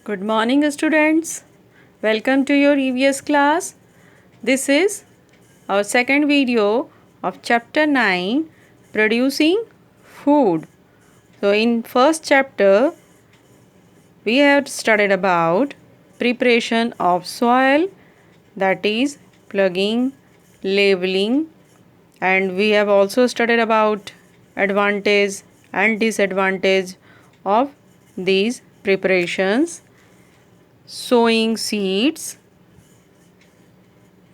Good morning, students. Welcome to your EVS class. This is our second video of chapter 9, Producing Food. So, in first chapter, we have studied about preparation of soil, that is plugging, labeling, and we have also studied about advantage and disadvantage of these preparations. Sowing seeds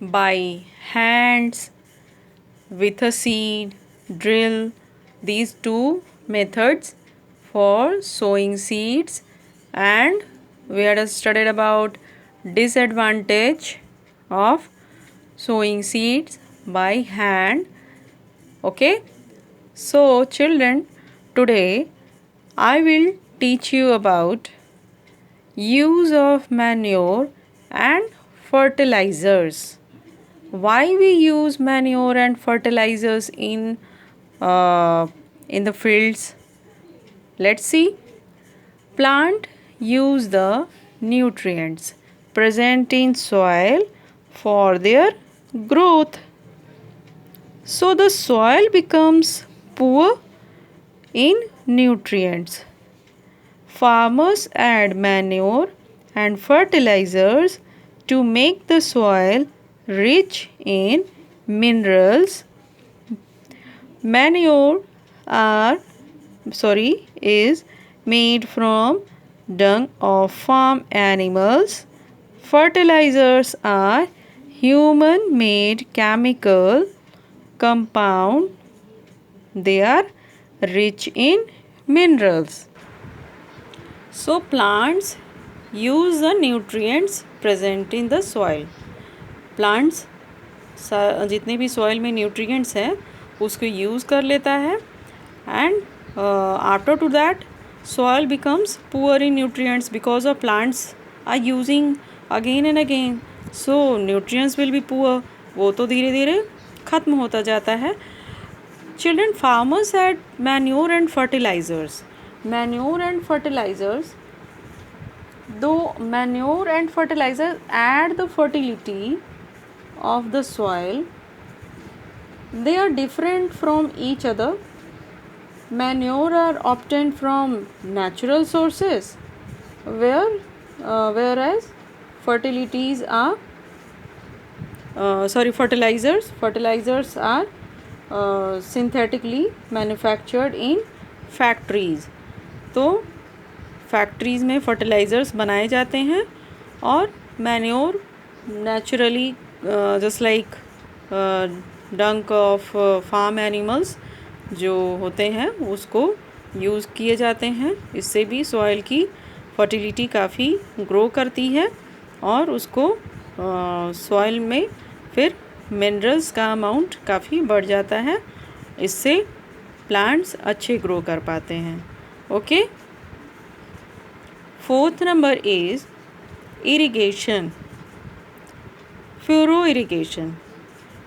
by hands, with a seed drill, these two methods for sowing seeds, and we had studied about disadvantage of sowing seeds by hand. Okay, so children, today I will teach you about use of manure and fertilizers. Why we use manure and fertilizers in the fields? Let's see. Plant use the nutrients present in soil for their growth. So the soil becomes poor in nutrients. Farmers add manure and fertilizers to make the soil rich in minerals. Manure is made from dung of farm animals. Fertilizers are human made chemical compound. They are rich in minerals. So plants use the nutrients present in the soil. Plants जितने भी soil में nutrients हैं उसको use कर लेता है and after to that soil becomes poor in nutrients because of plants are using again and again. So nutrients will be poor. वो तो धीरे धीरे ख़त्म होता जाता है. Children, farmers add manure and fertilizers. Manure and fertilizers, though manure and fertilizers add the fertility of the soil, they are different from each other. Manure are obtained from natural sources, whereas fertilizers are synthetically manufactured in factories. तो factories में fertilisers बनाए जाते हैं और manure naturally just like डंक of farm animals जो होते हैं उसको यूज़ किए जाते हैं. इससे भी सॉइल की फर्टिलिटी काफ़ी ग्रो करती है और उसको सॉइल में फिर मिनरल्स का अमाउंट काफ़ी बढ़ जाता है. इससे प्लांट्स अच्छे ग्रो कर पाते हैं. Okay. Fourth number is irrigation. Furrow irrigation.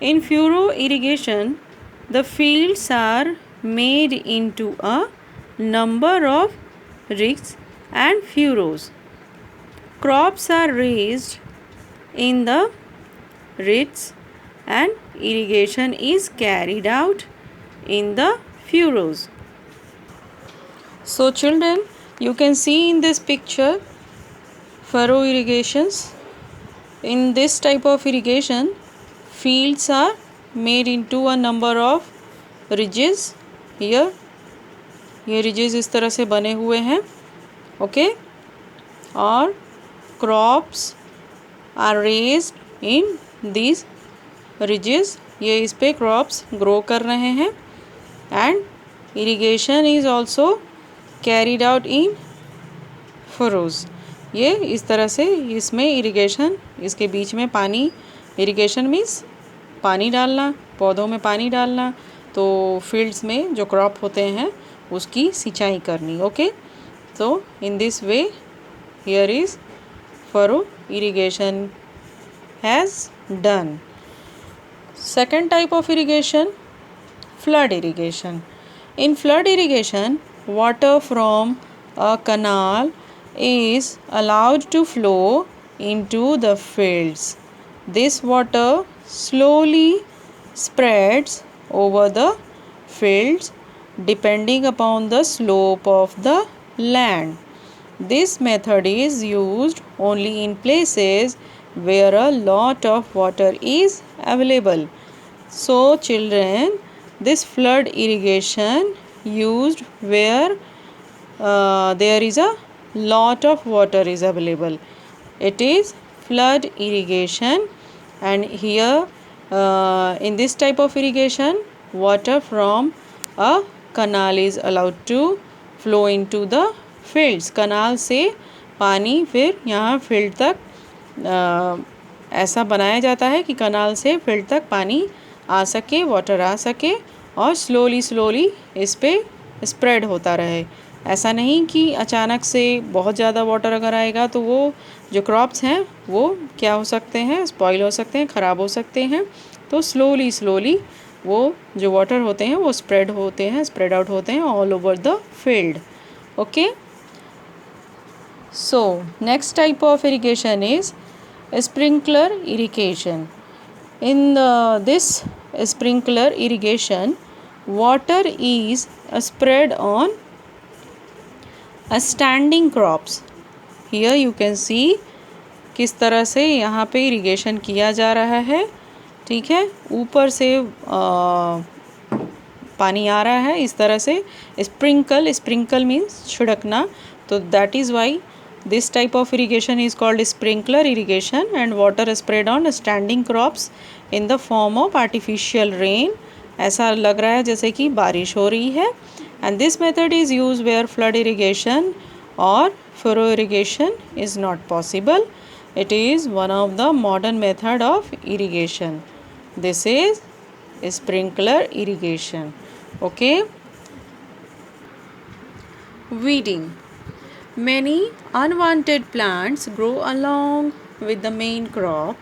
In furrow irrigation, the fields are made into a number of ricks and furrows. Crops are raised in the ricks and irrigation is carried out in the furrows. So children, you can see in this picture furrow irrigations. In this type of irrigation, fields are made into a number of ridges. Here ये ridges इस तरह से बने हुए हैं. Okay. और crops are raised in these ridges. ये इस पे crops grow कर रहे हैं. And irrigation is also carried out in furrows. ये इस तरह से इसमें इरिगेशन, इसके बीच में पानी, इरिगेशन मीन्स पानी डालना, पौधों में पानी डालना, तो फील्ड्स में जो क्रॉप होते हैं उसकी सिंचाई करनी. ओके. तो in this way here is furrow irrigation has done. Second type of irrigation, flood irrigation. In flood irrigation, water from a canal is allowed to flow into the fields. This water slowly spreads over the fields depending upon the slope of the land. This method is used only in places where a lot of water is available. So children, this flood irrigation used where there is a lot of water is available. It is flood irrigation, and here in this type of irrigation, water from a canal is allowed to flow into the fields. canal से पानी फिर यहाँ field तक ऐसा बनाया जाता है कि कनाल से फील्ड तक पानी आ सके, वाटर आ सके और स्लोली इस पे स्प्रेड होता रहे। ऐसा नहीं कि अचानक से बहुत ज़्यादा वाटर अगर आएगा तो वो जो क्रॉप्स हैं वो क्या हो सकते हैं, स्पॉइल हो सकते हैं, ख़राब हो सकते हैं। तो स्लोली वो जो वाटर होते हैं वो स्प्रेड आउट होते हैं all over the field. Okay, so next type of irrigation is sprinkler irrigation. In this sprinkler irrigation, water is spread on standing crops. Here you can see किस तरह से यहाँ पे इरिगेशन किया जा रहा है। ठीक है, ऊपर से पानी आ रहा है इस तरह से। स्प्रिंकल मीन्स छिड़कना, तो that is why this type of irrigation is called sprinkler irrigation, and water spread on standing crops in the form of artificial rain. ऐसा लग रहा है जैसे कि बारिश हो रही है। and this method is used where flood irrigation or furrow irrigation is not possible. It is one of the modern method of irrigation. This is sprinkler irrigation. Okay, weeding. Many unwanted plants grow along with the main crop.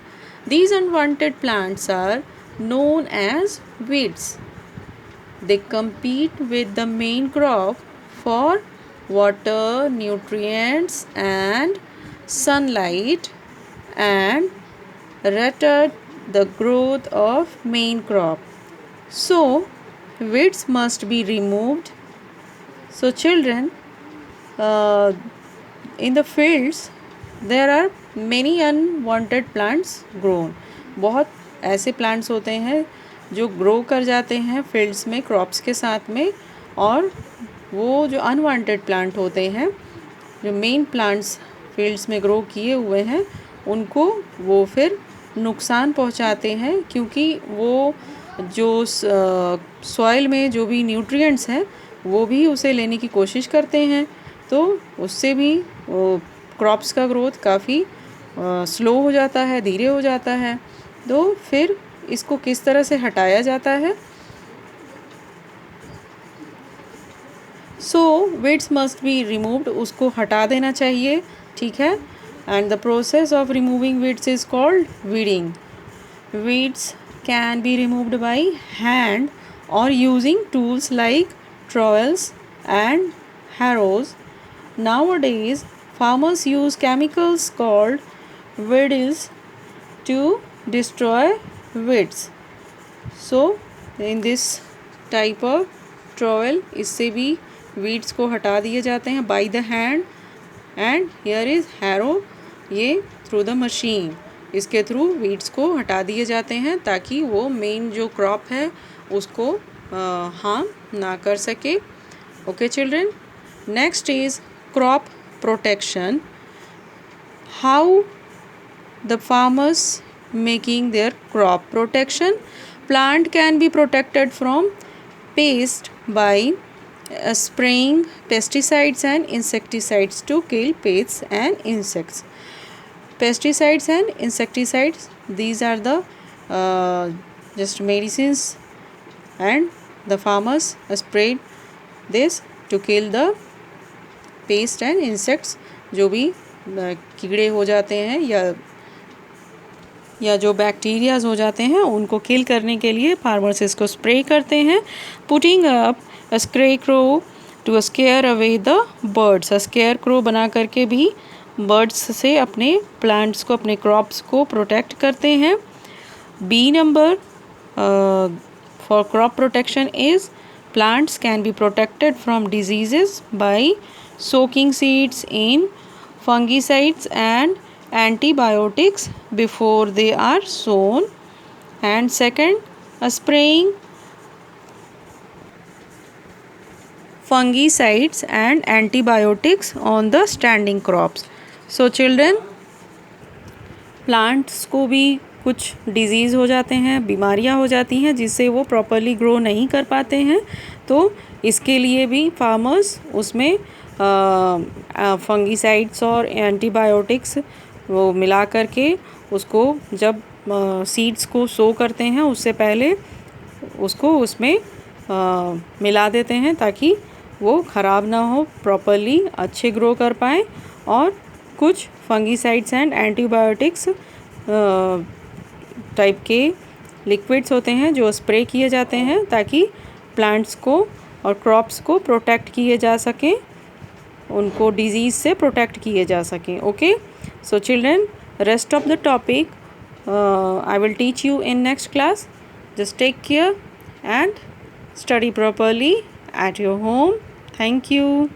These unwanted plants are known as weeds. They compete with the main crop for water, nutrients, and sunlight, and retard the growth of main crop. So, weeds must be removed. So, children, in the fields there are many unwanted plants grown. बहुत ऐसे plants होते हैं जो grow कर जाते हैं fields में crops के साथ में, और वो जो unwanted plant होते हैं, जो main plants fields में grow किए हुए हैं, उनको वो फिर नुकसान पहुंचाते हैं, क्योंकि वो जो soil में जो भी nutrients हैं वो भी उसे लेने की कोशिश करते हैं, तो उससे भी क्रॉप्स का ग्रोथ काफ़ी स्लो हो जाता है, धीरे हो जाता है। तो फिर इसको किस तरह से हटाया जाता है? So weeds must be removed, उसको हटा देना चाहिए। ठीक है, and the process of removing weeds is called weeding. Weeds can be removed by hand और using tools like trowels and harrows. Nowadays, farmers use chemicals called weedies to destroy weeds. So, in this type of trowel, इससे भी weeds को हटा दिए जाते हैं by the hand, and here is harrow, ये through the machine. इसके through weeds को हटा दिए जाते हैं ताकि वो मेन जो क्रॉप है उसको हार्म ना कर सके. Okay children, next is crop protection. How the farmers making their crop protection? Plant can be protected from pest by spraying pesticides and insecticides to kill pests and insects. Pesticides and insecticides, these are the just medicines, and the farmers sprayed this to kill the paste and insects, जो भी कीड़े हो जाते हैं या जो bacterias हो जाते हैं उनको किल करने के लिए फार्मर्स इसको स्प्रे करते हैं. Putting up scarecrow to scare away the birds, scarecrow बना करके भी बर्ड्स से अपने प्लांट्स को, अपने क्रॉप्स को प्रोटेक्ट करते हैं. B number for crop protection is plants can be protected from diseases by soaking seeds in fungicides and antibiotics before they are sown. And second, spraying fungicides and antibiotics on the standing crops. So children, plants को भी कुछ disease हो जाते हैं, बीमारियां हो जाती हैं जिससे वो प्रॉपरली ग्रो नहीं कर पाते हैं. तो इसके लिए भी फार्मर्स उसमें फंगीसाइड्स और एंटीबायोटिक्स वो मिला करके उसको जब सीड्स को सो करते हैं उससे पहले उसको उसमें मिला देते हैं ताकि वो ख़राब ना हो, प्रॉपरली अच्छे ग्रो कर पाएँ. और कुछ फंगीसाइड्स एंड एंटीबायोटिक्स टाइप के लिक्विड्स होते हैं जो स्प्रे किए जाते हैं ताकि प्लांट्स को और क्रॉप्स को प्रोटेक्ट किए जा सकें, उनको डिजीज़ से प्रोटेक्ट किए जा सकें. Okay, so children, rest of the topic I will teach you in next class. Just take care and study properly at your home. Thank you.